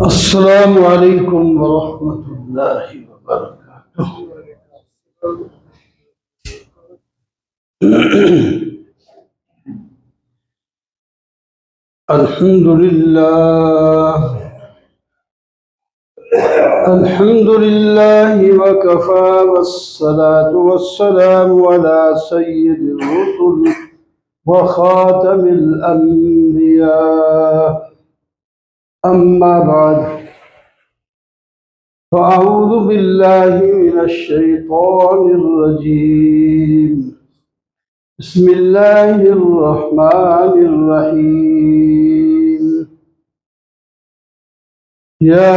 السلام علیکم ورحمۃ اللہ وبرکاتہ۔ الحمد للہ وکفى والصلاة والسلام على سید الرسل وخاتم الانبیاء، اما بعد فأعوذ باللہ من الشیطان الرجیم، بسم اللہ الرحمن الرحیم۔ یا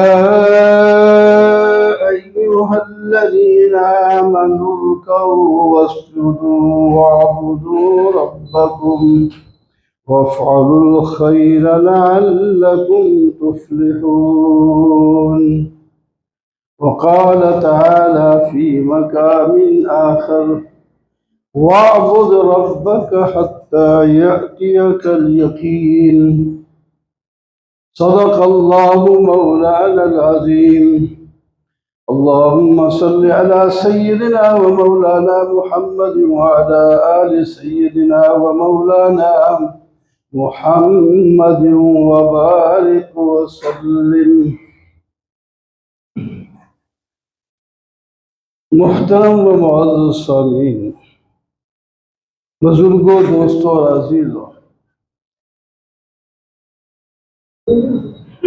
ایہا الذین آمنوا ارکعوا واسجدوا واعبدوا ربکم وافعلوا الخیر لعلکم تفلحون۔ وقال تعالى في مقام آخر: واعبد ربك حتى يأتيك اليقين۔ صدق الله مولانا العظيم۔ اللهم صل على سيدنا ومولانا محمد وعلى آل سيدنا ومولانا محمد وبارك وسلم۔ محترم و معزز سامعین، بزرگوں، دوستوں اور عزیزوں،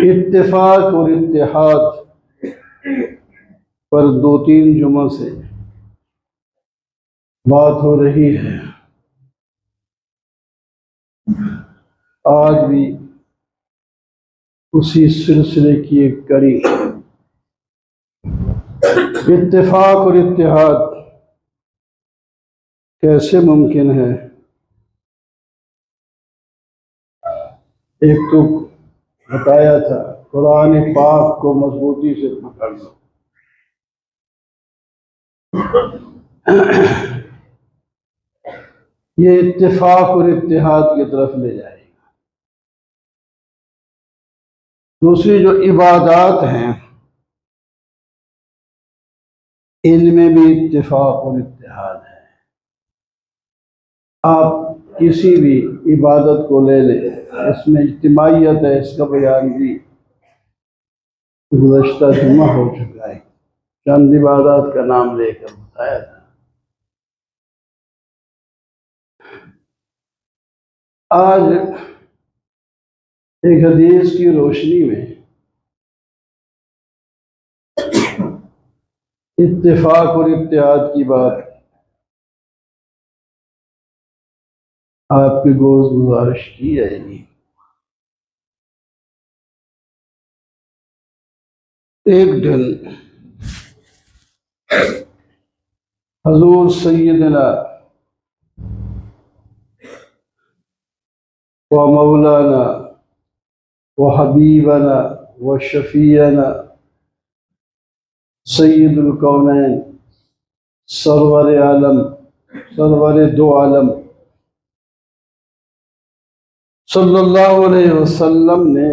اتفاق اور اتحاد پر 2-3 جمعہ سے بات ہو رہی ہے۔ آج بھی اسی سلسلے کی ایک کڑی، اتفاق اور اتحاد کیسے ممکن ہے۔ ایک تو بتایا تھا قرآن پاک کو مضبوطی سے پکڑ لو، یہ اتفاق اور اتحاد کی طرف لے جائے گا۔ دوسری جو عبادات ہیں ان میں بھی اتفاق اور اتحاد ہے۔ آپ کسی بھی عبادت کو لے لیں، اس میں اجتماعیت ہے، اس کا بیان بھی گزشتہ جمعہ ہو چکا ہے، چند عبادات کا نام لے کر بتایا تھا۔ آج ایک حدیث کی روشنی میں اتفاق اور اتحاد کی بات آپ کی گزارش کی جائے گی۔ ایک دن حضور سیدنا و مولانا و حبیبنا و شفیعنا سید الکونین سرور عالم سرور دو عالم صلی اللہ علیہ وسلم نے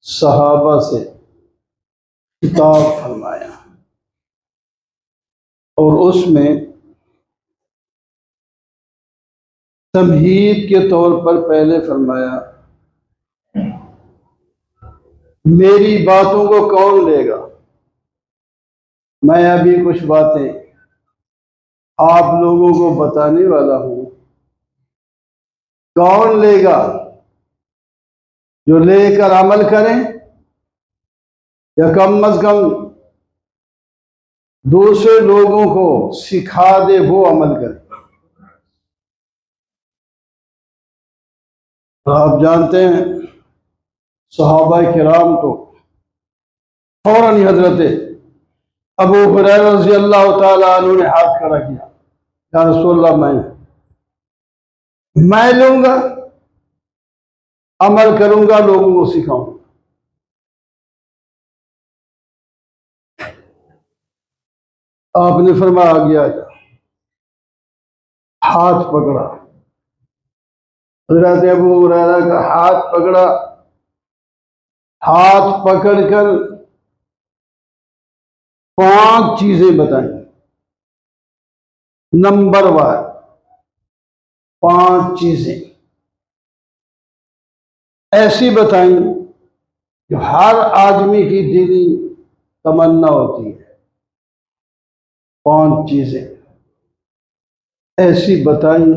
صحابہ سے خطاب فرمایا، اور اس میں تمہید کے طور پر پہلے فرمایا، میری باتوں کو کون لے گا؟ میں ابھی کچھ باتیں آپ لوگوں کو بتانے والا ہوں، کون لے گا؟ جو لے کر عمل کریں یا کم از کم دوسرے لوگوں کو سکھا دے وہ عمل کریں۔ آپ جانتے ہیں صحابہ کرام تو فوراً حضرت ابو ہریرہ رضی اللہ تعالیٰ عنہ نے ہاتھ کھڑا کیا، یا رسول اللہ میں لوں گا، عمل کروں گا، لوگوں کو سکھاؤں گا۔ آپ نے فرمایا گیا، ہاتھ پکڑا، حضرت ابو ہریرہ کا ہاتھ پکڑا، ہاتھ پکڑ کر 5 چیزیں بتائیں، نمبر 1 5 چیزیں ایسی بتائیں جو ہر آدمی کی دلی تمنا ہوتی ہے۔ 5 چیزیں ایسی بتائیں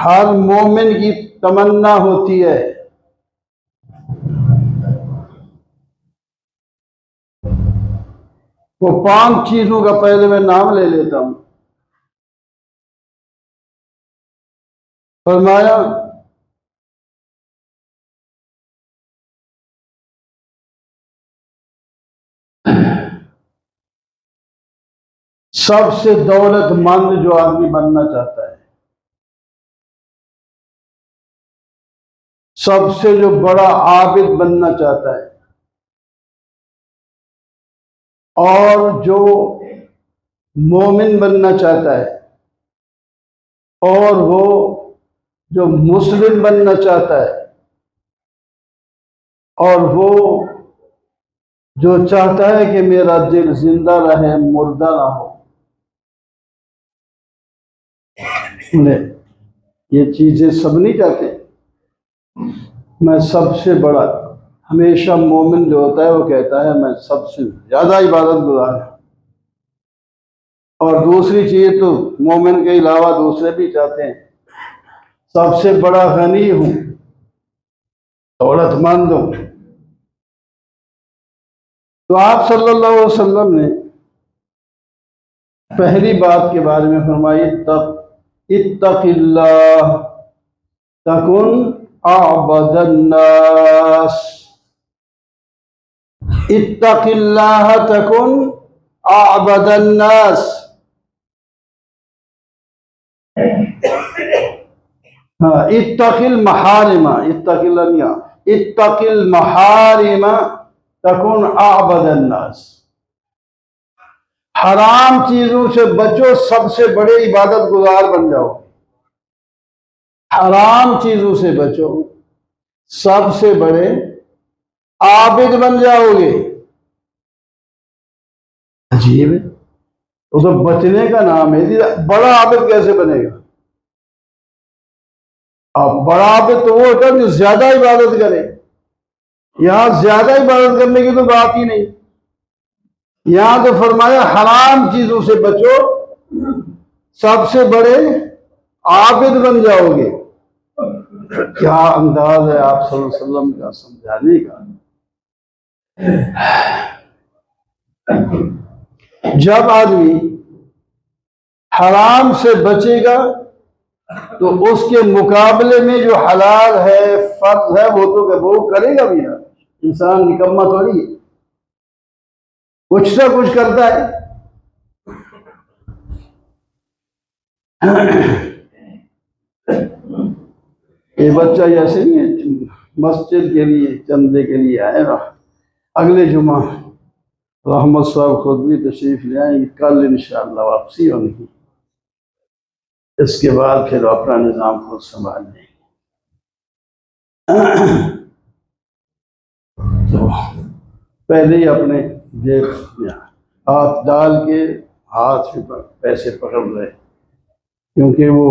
ہر مومن کی تمنا ہوتی ہے۔ وہ 5 چیزوں کا پہلے میں نام لے لیتا ہوں۔ فرمایا سب سے دولت مند جو آدمی بننا چاہتا ہے، سب سے جو بڑا عابد بننا چاہتا ہے، اور جو مومن بننا چاہتا ہے، اور وہ جو مسلم بننا چاہتا ہے، اور وہ جو چاہتا ہے کہ میرا دل زندہ رہے مردہ نہ ہو، انہیں یہ چیزیں سب نہیں چاہتے۔ میں سب سے بڑا، ہمیشہ مومن جو ہوتا ہے وہ کہتا ہے میں سب سے زیادہ عبادت گزار ہوں، اور دوسری چیز تو مومن کے علاوہ دوسرے بھی چاہتے ہیں، سب سے بڑا غنی ہوں، دولت مند ہوں۔ تو آپ صلی اللہ علیہ وسلم نے پہلی بات کے بارے میں فرمائی اتق اللہ تکن اعبد الناس، اتق اللہ تکن اعبد الناس۔ اتق المحارم، اتق اللہ نہیں، اتق المحارم تکن اعبد الناس۔ حرام چیزوں سے بچو، سب سے بڑے عبادت گزار بن جاؤ۔ حرام چیزوں سے بچو، سب سے بڑے عابد بن جاؤ گے۔ عجیب ہے، وہ تو بچنے کا نام ہے، بڑا عابد کیسے بنے گا؟ اب بڑا عابد تو وہ ہوتا ہے جو زیادہ عبادت کرے، یہاں زیادہ عبادت کرنے کی تو بات ہی نہیں، یہاں تو فرمایا حرام چیزوں سے بچو، سب سے بڑے عابد بن جاؤ گے۔ کیا انداز ہے آپ صلی اللہ علیہ وسلم کا سمجھانے کا۔ جب آدمی حرام سے بچے گا تو اس کے مقابلے میں جو حلال ہے، فرض ہے، وہ تو وہ کرے گا بھی نا۔ انسان نکمہ تھوڑی ہے، کچھ نہ کچھ کرتا ہے۔ یہ بچہ ایسے نہیں ہے مسجد کے لیے چندے کے لیے آئے گا، اگلے جمعہ رحمت صاحب خود بھی تشریف لے آئیں گے، کل انشاءاللہ واپسی ہونے کی، اس کے بعد پھر اپنا نظام خود سنبھال لیں گے۔ تو پہلے ہی اپنے جیب میں ہاتھ ڈال کے ہاتھ میں پیسے پکڑ رہے، کیونکہ وہ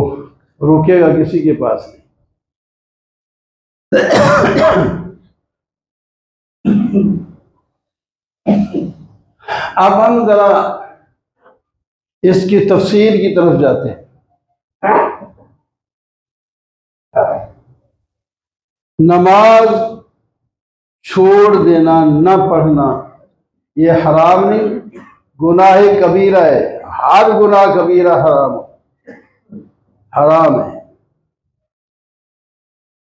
رکے گا کسی کے پاس نہیں۔ اب ہم ذرا اس کی تفسیر کی طرف جاتے ہیں۔ نماز چھوڑ دینا، نہ پڑھنا، یہ حرام نہیں، گناہ کبیرہ ہے، ہر گناہ کبیرہ حرام ہے۔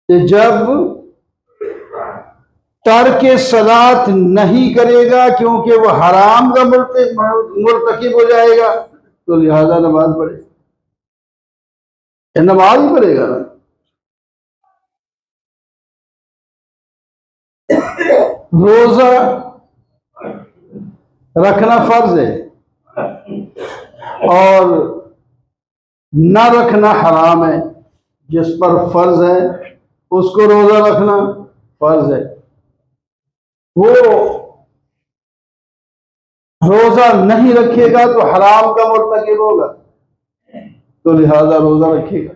کہ جب ترک صلاۃ نہیں کرے گا کیونکہ وہ حرام کا مرتکب ہو جائے گا، تو لہذا نماز پڑھے، نماز ہی پڑھے گا نا۔ روزہ رکھنا فرض ہے اور نہ رکھنا حرام ہے۔ جس پر فرض ہے اس کو روزہ رکھنا فرض ہے، وہ روزہ نہیں رکھے گا تو حرام کا مرتکب ہوگا، تو لہذا روزہ رکھے گا۔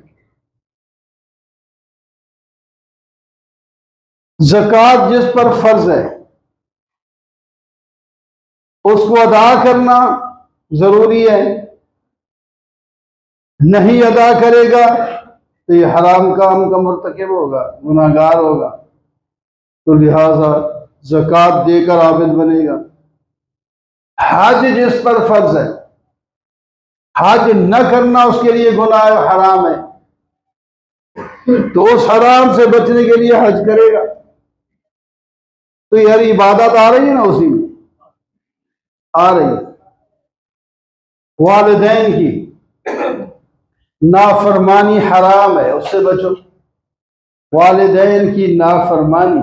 زکوٰۃ جس پر فرض ہے اس کو ادا کرنا ضروری ہے، نہیں ادا کرے گا تو یہ حرام کام کا مرتکب ہوگا، گناہ گار ہوگا، تو لہذا زکوٰۃ دے کر عابد بنے گا۔ حج جس پر فرض ہے، حج نہ کرنا اس کے لیے گناہ حرام ہے، تو اس حرام سے بچنے کے لیے حج کرے گا، تو یہ عبادت آ رہی ہے نا، اسی میں آ رہی ہے۔ والدین کی نافرمانی حرام ہے، اس سے بچو۔ والدین کی نافرمانی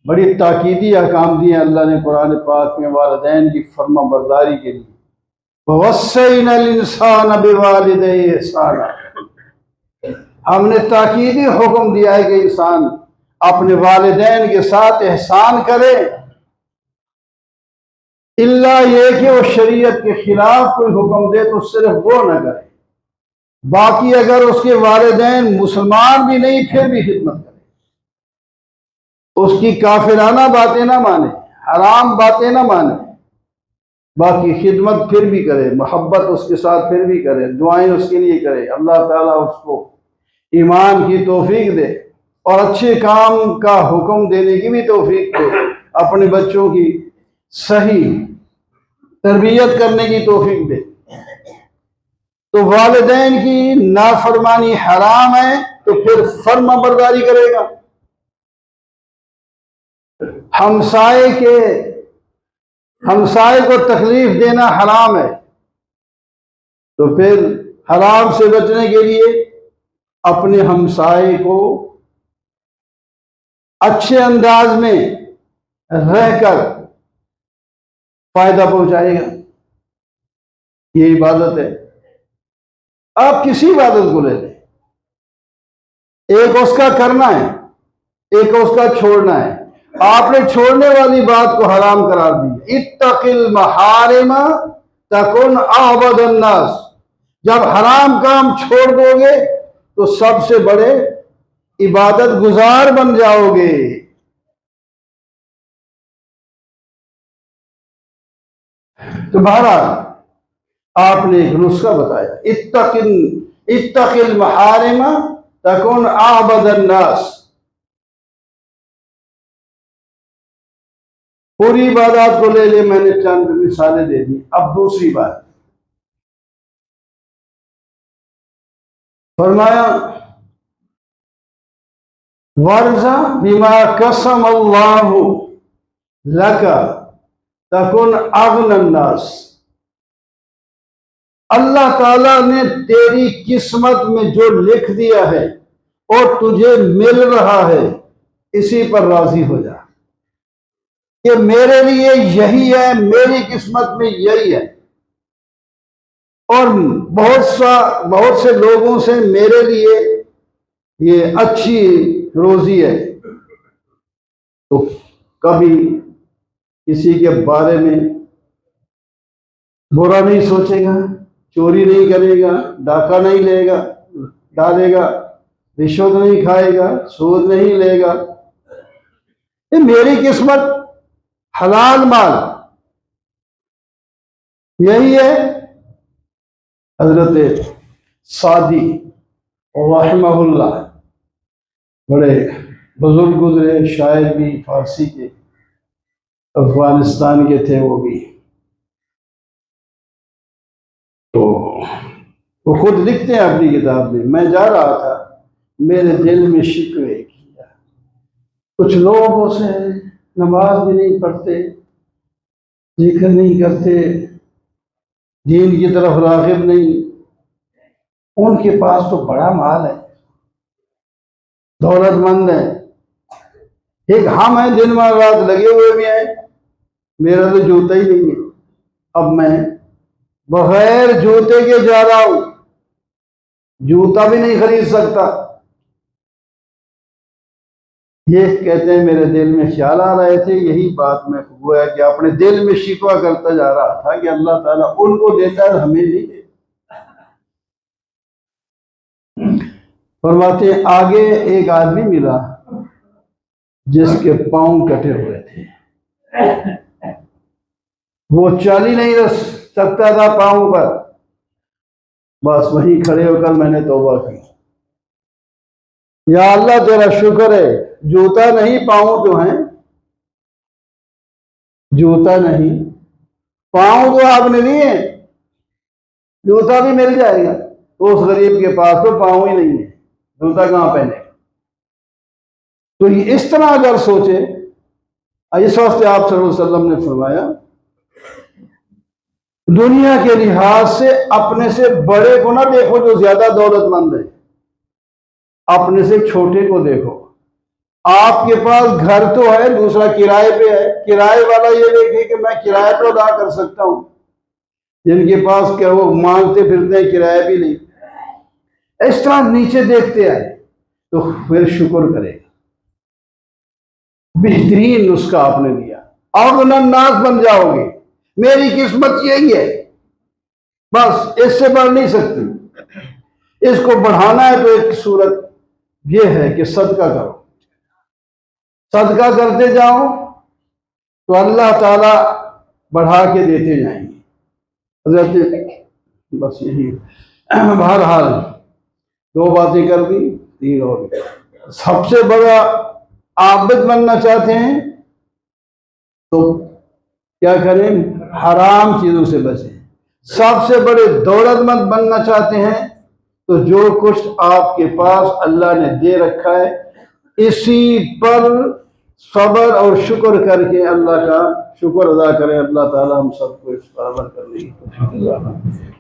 بڑی تاکیدی احکام دیے اللہ نے قرآن پاک میں والدین کی فرما برداری کے لیے۔ وَوَصَّيْنَا الْإِنسَانَ بِوَالِدَيْهِ إِحْسَانًا، ہم نے تاکیدی حکم دیا ہے کہ انسان اپنے والدین کے ساتھ احسان کرے، الا یہ کہ وہ شریعت کے خلاف کوئی حکم دے تو صرف وہ نہ کرے، باقی اگر اس کے والدین مسلمان بھی نہیں پھر بھی خدمت کرے، اس کی کافرانہ باتیں نہ مانے، حرام باتیں نہ مانے، باقی خدمت پھر بھی کرے، محبت اس کے ساتھ پھر بھی کرے، دعائیں اس کے لیے کرے، اللہ تعالیٰ اس کو ایمان کی توفیق دے اور اچھے کام کا حکم دینے کی بھی توفیق دے، اپنے بچوں کی صحیح تربیت کرنے کی توفیق دے۔ تو والدین کی نافرمانی حرام ہے تو پھر فرما برداری کرے گا۔ ہمسائے کو تکلیف دینا حرام ہے، تو پھر حرام سے بچنے کے لیے اپنے ہمسائے کو اچھے انداز میں رہ کر فائدہ پہنچائے گا، یہ عبادت ہے۔ آپ کسی عبادت کو لے لیں، ایک اس کا کرنا ہے، ایک اس کا چھوڑنا ہے۔ آپ نے چھوڑنے والی بات کو حرام قرار دی، اتق المحارم تکن اعبد الناس، جب حرام کام چھوڑ دو گے تو سب سے بڑے عبادت گزار بن جاؤ گے۔ تو بہرحال آپ نے ایک نسخہ بتایا، اتق المحارم تکن اعبد الناس، پوری عبادات کو لے لے، میں نے چند مثالیں دے دی۔ اب دوسری بات فرمایا، وَارْضَ بِمَا قَسَمَ اللَّهُ لَكَ تَكُنْ أَغْنَى النَّاسِ، اللہ تعالیٰ نے تیری قسمت میں جو لکھ دیا ہے اور تجھے مل رہا ہے اسی پر راضی ہو جا کہ میرے لیے یہی ہے، میری قسمت میں یہی ہے، اور بہت سے لوگوں سے میرے لیے یہ اچھی روزی ہے، تو کبھی کسی کے بارے میں برا نہیں سوچے گا، چوری نہیں کرے گا، ڈاکہ نہیں لے گا ڈالے گا، رشوت نہیں کھائے گا، سود نہیں لے گا، یہ میری قسمت حلال مال یہی ہے۔ حضرت سعدی رحمہ اللہ بڑے بزرگ گزرے، شاعر بھی، فارسی کے، افغانستان کے تھے وہ بھی، تو وہ خود لکھتے ہیں اپنی کتاب میں، میں جا رہا تھا میرے دل میں شکوے کیا، کچھ لوگوں سے نماز بھی نہیں پڑھتے، ذکر نہیں کرتے، دین کی طرف راغب نہیں، ان کے پاس تو بڑا مال ہے، دولت مند ہے، ایک ہم ہیں دن میں رات لگے ہوئے بھی ہیں، میرا تو جوتا ہی نہیں ہے، اب میں بغیر جوتے کے جا رہا ہوں، جوتا بھی نہیں خرید سکتا، یہ کہتے ہیں میرے دل میں خیال آ رہے تھے، یہی بات میں گویا کہ اپنے دل میں شکوہ کرتا جا رہا تھا کہ اللہ تعالیٰ ان کو دیتا ہے ہمیں نہیں دیتا۔ فرماتے ہیں آگے ایک آدمی ملا جس کے پاؤں کٹے ہوئے تھے، وہ چل ہی نہیں سکتا تھا پاؤں پر، بس وہیں کھڑے ہو کر میں نے توبہ کی، یا اللہ تیرا شکر ہے، جوتا نہیں پاؤں تو ہیں، جوتا نہیں پاؤں تو آپ نے دیے، جوتا بھی مل جائے گا، تو اس غریب کے پاس تو پاؤں ہی نہیں ہے، جوتا کہاں پہنے؟ تو یہ اس طرح اگر سوچے، اس واسطے آپ صلی اللہ علیہ وسلم نے فرمایا دنیا کے لحاظ سے اپنے سے بڑے کو نہ دیکھو جو زیادہ دولت مند ہے، اپنے سے چھوٹے کو دیکھو۔ آپ کے پاس گھر تو ہے، دوسرا کرائے پہ ہے، کرائے والا یہ دیکھے کہ میں کرائے پہ ادا کر سکتا ہوں، جن کے پاس کیا وہ مانگتے پھرتے ہیں کرایہ بھی نہیں، اس طرح نیچے دیکھتے آئے تو پھر شکر کرے گا۔ بہترین نسخہ آپ نے دیا، اغنى الناس بن جاؤ گے، میری قسمت یہی ہے، بس اس سے بڑھ نہیں سکتی۔ اس کو بڑھانا ہے تو ایک صورت یہ ہے کہ صدقہ کرو، صدقہ کرتے جاؤ تو اللہ تعالیٰ بڑھا کے دیتے جائیں گے۔ حضرت بس یہی بہرحال دو باتیں کر دی، تین ہو گئی۔ سب سے بڑا عابد بننا چاہتے ہیں تو کیا کریں؟ حرام چیزوں سے بچیں۔ سب سے بڑے دولت مند بننا چاہتے ہیں تو جو کچھ آپ کے پاس اللہ نے دے رکھا ہے اسی پر صبر اور شکر کر کے اللہ کا شکر ادا کریں۔ اللہ تعالیٰ ہم سب کو اس پر عمل کرنے کی توفیق عطا فرمائے۔